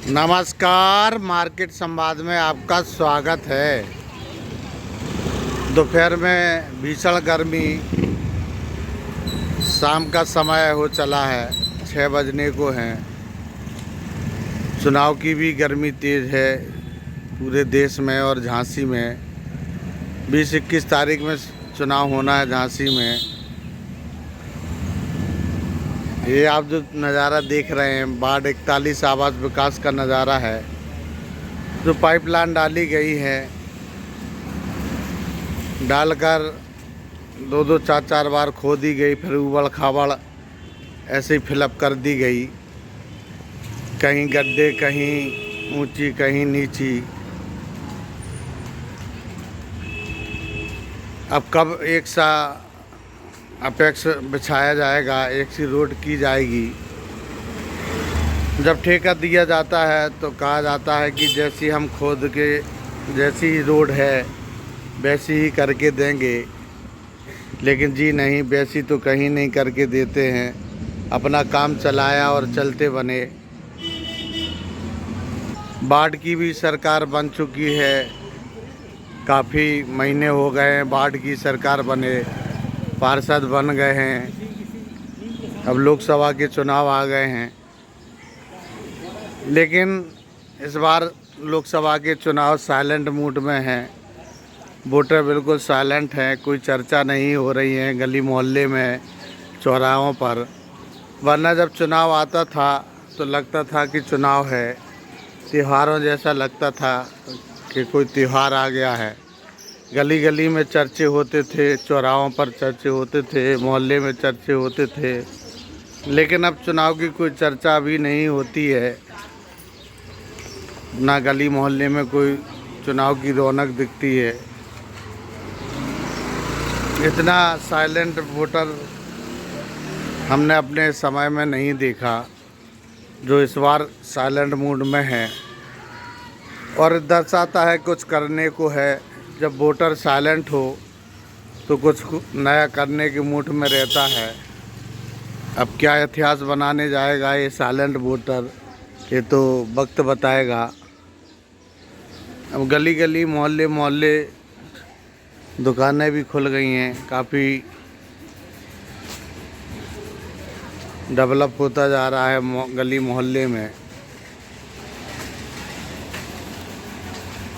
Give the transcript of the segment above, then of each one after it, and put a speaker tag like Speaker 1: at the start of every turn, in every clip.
Speaker 1: नमस्कार, मार्केट संवाद में आपका स्वागत है। दोपहर में भीषण गर्मी, शाम का समय हो चला है, 6 बजने को हैं। चुनाव की भी गर्मी तेज़ है पूरे देश में और झांसी में 20-21 तारीख में चुनाव होना है झांसी में। ये आप जो नज़ारा देख रहे हैं वार्ड 41 आवास विकास का नज़ारा है। जो पाइपलाइन डाली गई है, डालकर 2-2 4-4 बार खोदी गई, फिर उबड़ खाबड़ ऐसे ही फिलअप कर दी गई। कहीं गड्ढे, कहीं ऊंची, कहीं नीची। अब कब एक सा अपेक्स बिछाया जाएगा, एक सी रोड की जाएगी। जब ठेका दिया जाता है तो कहा जाता है कि जैसी हम खोद के जैसी रोड है वैसी ही करके देंगे, लेकिन जी नहीं, वैसी तो कहीं नहीं करके देते हैं। अपना काम चलाया और चलते बने। बाढ़ की भी सरकार बन चुकी है, काफ़ी महीने हो गए हैं बाढ़ की सरकार बने, पार्षद बन गए हैं, अब लोकसभा के चुनाव आ गए हैं। लेकिन इस बार लोकसभा के चुनाव साइलेंट मूड में हैं। वोटर बिल्कुल साइलेंट हैं, कोई चर्चा नहीं हो रही है गली मोहल्ले में, चौराहों पर। वरना जब चुनाव आता था तो लगता था कि चुनाव है, त्योहारों जैसा लगता था कि कोई त्यौहार आ गया है। गली गली में चर्चे होते थे, चौराहों पर चर्चे होते थे, मोहल्ले में चर्चे होते थे। लेकिन अब चुनाव की कोई चर्चा भी नहीं होती है, ना गली मोहल्ले में कोई चुनाव की रौनक दिखती है। इतना साइलेंट वोटर हमने अपने समय में नहीं देखा, जो इस बार साइलेंट मूड में है और दर्शाता है कुछ करने को है। जब वोटर साइलेंट हो तो कुछ नया करने के मूड में रहता है। अब क्या इतिहास बनाने जाएगा ये साइलेंट वोटर, ये तो वक्त बताएगा। अब गली गली, मोहल्ले मोहल्ले दुकानें भी खुल गई हैं, काफ़ी डेवलप होता जा रहा है गली मोहल्ले में।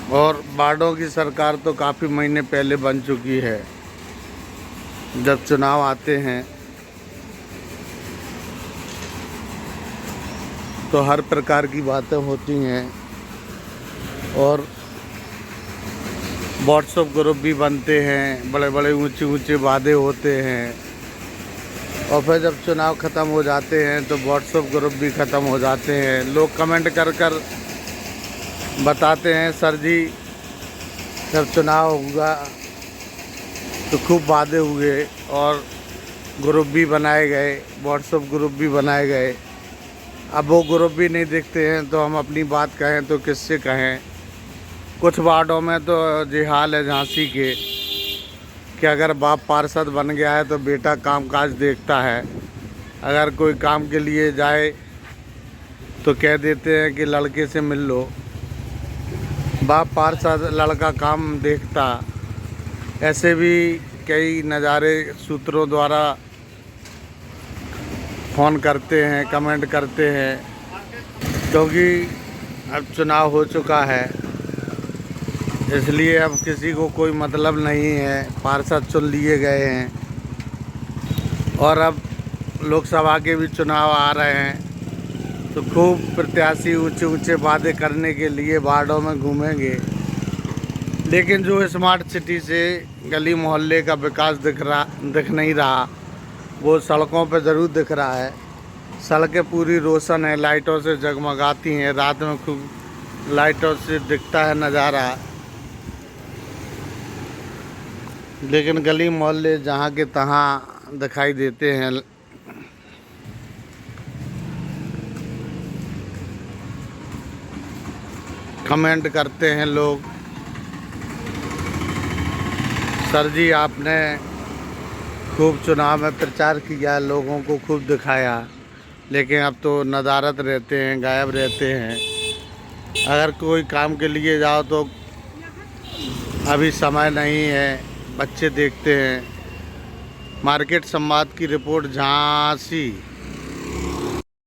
Speaker 1: और बाढ़ों की सरकार तो काफ़ी महीने पहले बन चुकी है। जब चुनाव आते हैं तो हर प्रकार की बातें होती हैं और व्हाट्सएप ग्रुप भी बनते हैं, बड़े बड़े ऊंचे ऊंचे वादे होते हैं। और फिर जब चुनाव ख़त्म हो जाते हैं तो व्हाट्सएप ग्रुप भी ख़त्म हो जाते हैं। लोग कमेंट कर कर बताते हैं, सर जी जब चुनाव हुआ तो खूब वादे हुए और ग्रुप भी बनाए गए, व्हाट्सएप ग्रुप भी बनाए गए। अब वो ग्रुप भी नहीं दिखते हैं तो हम अपनी बात कहें तो किससे कहें। कुछ वार्डों में तो ये हाल है झांसी के कि अगर बाप पार्षद बन गया है तो बेटा कामकाज देखता है। अगर कोई काम के लिए जाए तो कह देते हैं कि लड़के से मिल लो। बाप पार्षद, लड़का काम देखता। ऐसे भी कई नज़ारे सूत्रों द्वारा फ़ोन करते हैं, कमेंट करते हैं, क्योंकि अब चुनाव हो चुका है, इसलिए अब किसी को कोई मतलब नहीं है। पार्षद चुन लिए गए हैं और अब लोकसभा के भी चुनाव आ रहे हैं तो खूब प्रत्याशी ऊंचे ऊंचे वादे करने के लिए वार्डों में घूमेंगे। लेकिन जो स्मार्ट सिटी से गली मोहल्ले का विकास दिख नहीं रहा, वो सड़कों पर ज़रूर दिख रहा है। सड़कें पूरी रोशन है, लाइटों से जगमगाती हैं, रात में खूब लाइटों से दिखता है नज़ारा। लेकिन गली मोहल्ले जहाँ के तहाँ दिखाई देते हैं। कमेंट करते हैं लोग, सर जी आपने खूब चुनाव में प्रचार किया, लोगों को खूब दिखाया, लेकिन अब तो नदारद रहते हैं, गायब रहते हैं। अगर कोई काम के लिए जाओ तो अभी समय नहीं है, बच्चे देखते हैं। मार्केट संवाद की रिपोर्ट झांसी।